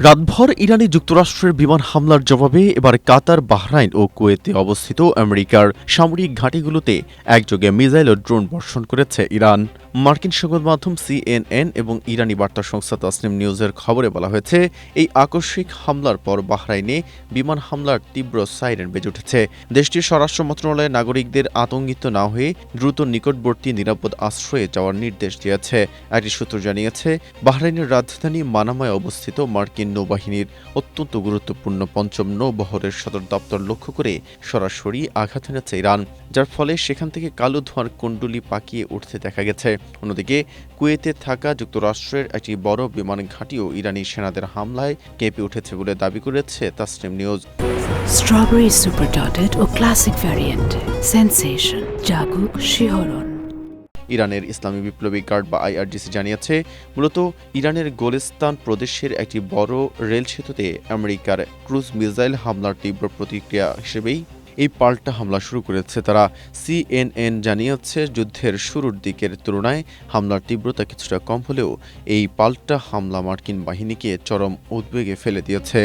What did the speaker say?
রাতভর ইরানি যুক্তরাষ্ট্রের বিমান হামলার জবাবে এবার কাতার, বাহরাইন ও কুয়েতে অবস্থিত আমেরিকার সামরিক ঘাঁটিগুলোতে একযোগে মিসাইল ও ড্রোন বর্ষণ করেছে ইরান। মার্কিন সংবাদ মাধ্যম CNN এবং ইরানি বার্তা সংস্থা তাসনিম নিউজের খবরে বলা হয়েছে, এই আকস্মিক হামলার পর বাহরাইনে বিমান হামলার তীব্র সাইরেন বেজে উঠেছে। দেশটির স্বরাষ্ট্র মন্ত্রণালয় নাগরিকদের আতঙ্কিত না হয়ে দ্রুত নিকটবর্তী নিরাপদ আশ্রয়ে যাওয়ার নির্দেশ দিয়েছে। একটি সূত্র জানিয়েছে, বাহরাইনের রাজধানী মানামায় অবস্থিত মার্কিন নৌবাহিনীর অত্যন্ত গুরুত্বপূর্ণ পঞ্চম নৌবহরের সদর দপ্তর লক্ষ্য করে সরাসরি আঘাত এনেছে ইরান, যার ফলে সেখান থেকে কালো ধোঁয়ার কুণ্ডলী পাকিয়ে উঠতে দেখা গেছে। অন্যদিকে কুয়েতে থাকা যুক্তরাষ্ট্রের একটি বড় বিমান ঘাঁটিও ইরানি সেনাদের হামলায় কেঁপে উঠেছে বলে দাবি করেছে Tasnim news. Strawberry super dotted ও ক্লাসিক ভ্যারিয়েন্টে সেন্সেশন জাগুক শিহরণ। ইরানের ইসলামী বিপ্লবী গার্ড বা IRGC জানিয়েছে, মূলত ইরানের গোলিস্তান প্রদেশের একটি বড় রেল সেতুতে আমেরিকার ক্রুজ মিসাইল হামলার তীব্র প্রতিক্রিয়া হিসেবেই এই পাল্টা হামলা শুরু করেছে তারা। CNN জানিয়েছে, যুদ্ধের শুরুর দিকের তুলনায় হামলার তীব্রতা কিছুটা কম হলেও এই পাল্টা হামলা মার্কিন বাহিনীকে চরম উদ্বেগে ফেলে দিয়েছে।